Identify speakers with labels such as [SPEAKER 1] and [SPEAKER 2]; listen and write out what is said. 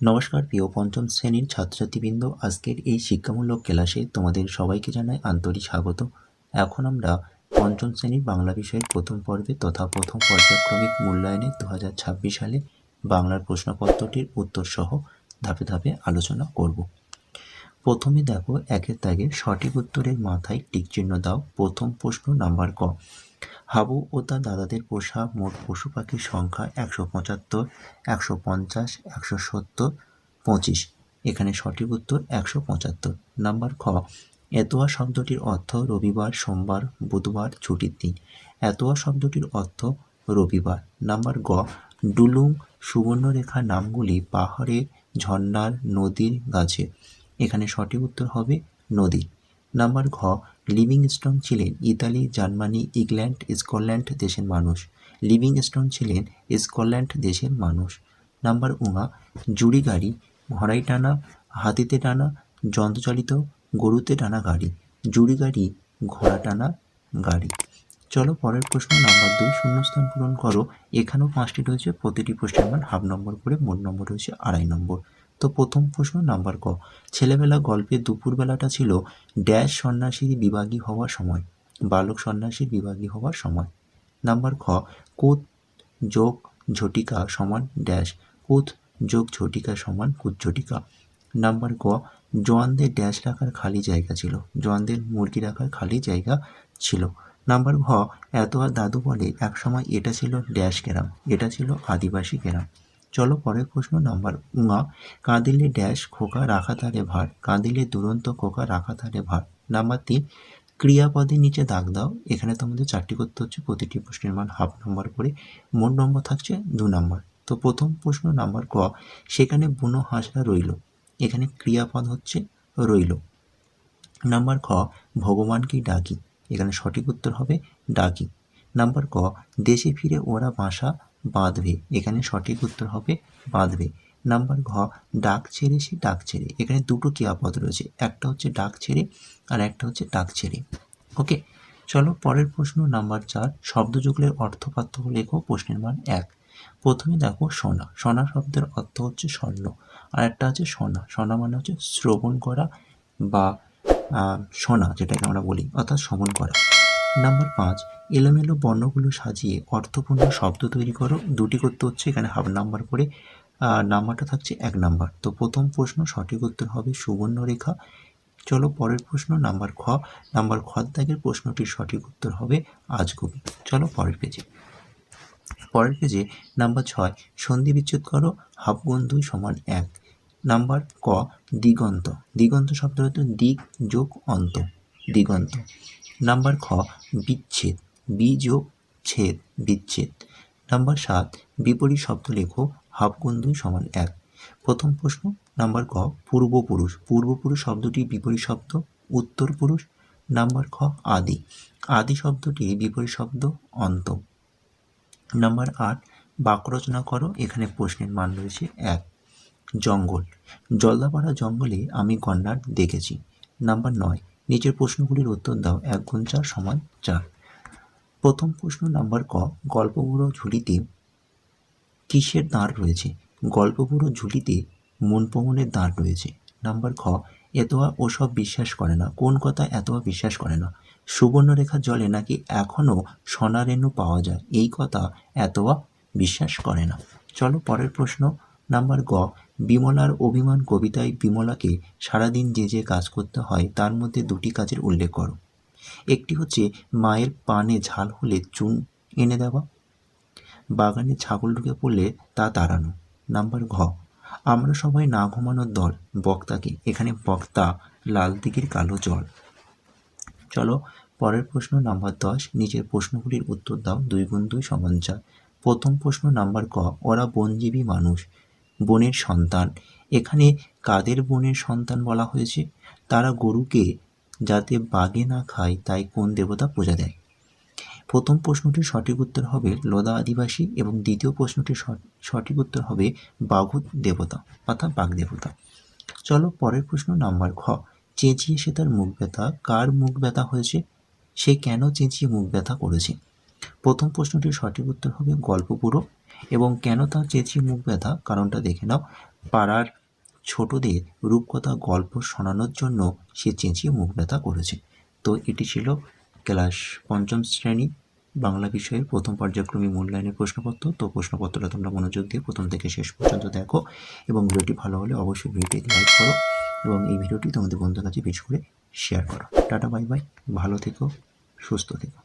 [SPEAKER 1] নমস্কার প্রিয় পঞ্চম শ্রেণীর ছাত্রছাত্রীবৃন্দ, আজকের এই শিক্ষামূলক ক্লাসে তোমাদের সবাইকে জানাই আন্তরিক স্বাগত। এখন আমরা পঞ্চম শ্রেণীর বাংলা বিষয়ের প্রথম পর্বে তথা প্রথম পর্যায়ক্রমিক মূল্যায়নে 2026 সালে বাংলার প্রশ্নপত্রটির উত্তর সহ ধাপে ধাপে আলোচনা করব। প্রথমে দেখো, একের দাগে সঠিক উত্তরের মাথায় টিকচিহ্ন দাও। প্রথম প্রশ্ন নাম্বার ক। হাবু ও তার দাদাদের পোষা মোট পশু পাখির সংখ্যা 175, 150, 170, 25। এখানে সঠিক উত্তর 175। নাম্বার খ। এতোয়া শব্দটির অর্থ রবিবার, সোমবার, বুধবার, ছুটির দিন। এতোয়া শব্দটির অর্থ রবিবার। নাম্বার গ। ডুলুং সুবর্ণরেখার নামগুলি পাহাড়ের, ঝর্ণার, নদীর, গাছের। এখানে সঠিক উত্তর হবে নদী। নাম্বার ঘ। লিভিংস্টোন ছিলেন ইতালি, জার্মানি, ইংল্যান্ড, স্কটল্যান্ড দেশের মানুষ। লিভিংস্টোন ছিলেন স্কটল্যান্ড দেশের মানুষ। নাম্বার উঙা। জুড়ি গাড়ি ঘোড়ায় টানা, হাতিতে টানা, যন্ত্রচালিত, গরুতে টানা গাড়ি। জুড়ি গাড়ি ঘোড়া টানা গাড়ি। চলো পরের প্রশ্ন নাম্বার 2, শূন্যস্থান পূরণ করো। এখানেও 5টি রয়েছে, প্রতিটি প্রশ্নের মান হাফ নম্বর করে, মোট নম্বর রয়েছে 2.5 নম্বর। তো প্রথম প্রশ্ন নাম্বার ক। ছেলেবেলা গল্পে দুপুরবেলাটা ছিল ড্যাশ সন্ন্যাসীর বিভাগী হওয়ার সময়, বালক সন্ন্যাসীর বিভাগী হওয়ার সময়। নাম্বার খ। কুত যোগ ঝটিকা সমান ড্যাশ, কুত যোগ ঝটিকা সমান কুৎঝটিকা। নাম্বার গ। জোয়ানদের ড্যাশ রাখার খালি জায়গা ছিল, জোয়ানদের মুরগি রাখার খালি জায়গা ছিল। নাম্বার ঘ। এতোয়া দাদু বলে একসময় এটা ছিল ড্যাশ গ্রাম, এটা ছিল আদিবাসী গ্রাম। চলো পরের প্রশ্ন নাম্বার উঙা। কাঁদিলে ড্যাশ খোকা রাখা তারে ভার, কাঁদিলে দুরন্ত খোকা রাখা তারে ভার। নাম্বার 3, ক্রিয়াপদের নিচে দাগ দাও। এখানে তোমাদের 4টি করতে হচ্ছে, প্রতিটি প্রশ্নের মান হাফ নম্বর করে, মোট নম্বর থাকছে 2 নম্বর। তো প্রথম প্রশ্ন নাম্বার ক। সেখানে বুনো হাঁসরা রইল। এখানে ক্রিয়াপদ হচ্ছে রইল। নাম্বার খ। ভগবানকে ডাকি। এখানে সঠিক উত্তর হবে ডাকি। নাম্বার ক। দেশে ফিরে ওরা বাসা বাঁধবে। এখানে সঠিক উত্তর হবে বাঁধবে। নাম্বার ঘ। ডাক ছেড়ে সে ডাক ছেড়ে। এখানে দুটো ক্রিয়াপদ রয়েছে, একটা হচ্ছে ডাক ছেড়ে আর একটা হচ্ছে ডাক ছেড়ে। ওকে, চলো পরের প্রশ্ন নাম্বার 4, শব্দযুগলের অর্থ পার্থক্য লেখো। প্রশ্নের মান 1। প্রথমে দেখো সোনা। সোনা শব্দের অর্থ হচ্ছে স্বর্ণ, আর একটা হচ্ছে সোনা। সোনা মানে হচ্ছে শ্রবণ করা বা শোনা, যেটাকে আমরা বলি, অর্থাৎ শ্রবণ করা। নাম্বার 5, এলোমেলো বর্ণগুলো সাজিয়ে অর্থপূর্ণ শব্দ তৈরি করো। 2টি করতে হচ্ছে, এখানে হাফ নাম্বার করে, নাম্বারটা থাকছে 1 নাম্বার। তো প্রথম প্রশ্ন সঠিক উত্তর হবে সুবর্ণরেখা। চলো পরের প্রশ্ন নাম্বার খ। নাম্বার খ দাগের প্রশ্নটির সঠিক উত্তর হবে আজগুবি। চলো পরের পেজে নাম্বার 6, সন্ধি বিচ্ছেদ করো। হাফ গুণ 2 সমান 1। নাম্বার ক। দিগন্ত। দিগন্ত শব্দ হতো দিক যোগ অন্ত, দিগন্ত। নাম্বার খ। বিচ্ছেদ। বি যোগ ছেদ, বিচ্ছেদ। নাম্বার 7, বিপরীত শব্দ লেখো। হাফ গুণ 2 সমান 1। প্রথম প্রশ্ন নাম্বার ক। পূর্বপুরুষ। পূর্বপুরুষ শব্দটির বিপরীত শব্দ উত্তর পুরুষ। নাম্বার খ। আদি। আদি শব্দটির বিপরীত শব্দ অন্ত। নাম্বার 8, বাক্য রচনা করো। এখানে প্রশ্নের মান রয়েছে 1। জঙ্গল। জলদাপাড়া জঙ্গলে আমি গন্ডার দেখেছি। নাম্বার 9, নিচের প্রশ্নগুলির উত্তর দাও। 1 গুণ 4 সমান 4। প্রথম প্রশ্ন নাম্বার ক। গল্পগুলো ঝুলিতে কিসের দাঁড় রয়েছে? গল্পগুলো ঝুলিতে মনপবনের দাঁড় রয়েছে। নাম্বার খ। এতোয়া ওসব বিশ্বাস করে না। কোন কথা এতোয়া বিশ্বাস করে না? সুবর্ণরেখার জলে নাকি এখনও সোনারেণু পাওয়া যায়, এই কথা এতোয়া বিশ্বাস করে না। চলো পরের প্রশ্ন নাম্বার গ। বিমলার অভিমান কবিতায় বিমলাকে সারাদিন যে যে কাজ করতে হয় তার মধ্যে 2টি কাজের উল্লেখ করো। একটি হচ্ছে মায়ের পানে ঝাল হলে চুন এনে দেওয়া, বাগানে ছাগল ঢুকে পড়লে তা তাড়ানো। নাম্বার ঘ। আমরা সবাই না ঘুমানোর দল, বক্তাকে। এখানে বক্তা লাল দিঘির কালো জল। চলো পরের প্রশ্ন নাম্বার 10, নিচের প্রশ্নগুলির উত্তর দাও। 2 গুণ 2 সমান 4। প্রথম প্রশ্ন নাম্বার ক। ওরা বনজীবী মানুষ, বনের সন্তান। এখানে কাদের বনের সন্তান বলা হয়েছে? তারা গরুকে যাতে বাঘে না খায় তাই কোন দেবতা পূজা দেয়? প্রথম প্রশ্নটির সঠিক উত্তর হবে লোদা আদিবাসী, এবং দ্বিতীয় প্রশ্নটির সঠিক উত্তর হবে বাঘুত দেবতা, অর্থাৎ বাঘ দেবতা। চলো পরের প্রশ্ন নাম্বার খ। চেঁচিয়ে সে তার মুখ ব্যথা। কার মুখ ব্যথা হয়েছে? সে কেন চেঁচিয়ে মুখ ব্যথা করেছে? প্রথম প্রশ্নটির সঠিক উত্তর হবে গল্পপুরো, এবং কেন তার চেঁচিয়ে মুখ ব্যথা কারণটা দেখে নাও। পাড়ার ছোটদের রূপকথা গল্প শোনানোর জন্য সে চেঁচিয়ে মুখ ব্যথা করেছে। তো এটি ছিল ক্লাস পঞ্চম শ্রেণী বাংলা বিষয়ের প্রথম পর্যায়ক্রমিক মূল্যায়নের প্রশ্নপত্র। তো প্রশ্নপত্রটা তোমরা মনোযোগ দিয়ে প্রথম থেকে শেষ পর্যন্ত দেখো এবং ভিডিওটি ভালো হলে অবশ্যই ভিডিওটি লাইক করো এবং এই ভিডিওটি তোমাদের বন্ধুদের কাছে বেশি করে শেয়ার করো। টাটা বাই বাই, ভালো থেকো, সুস্থ থেকো।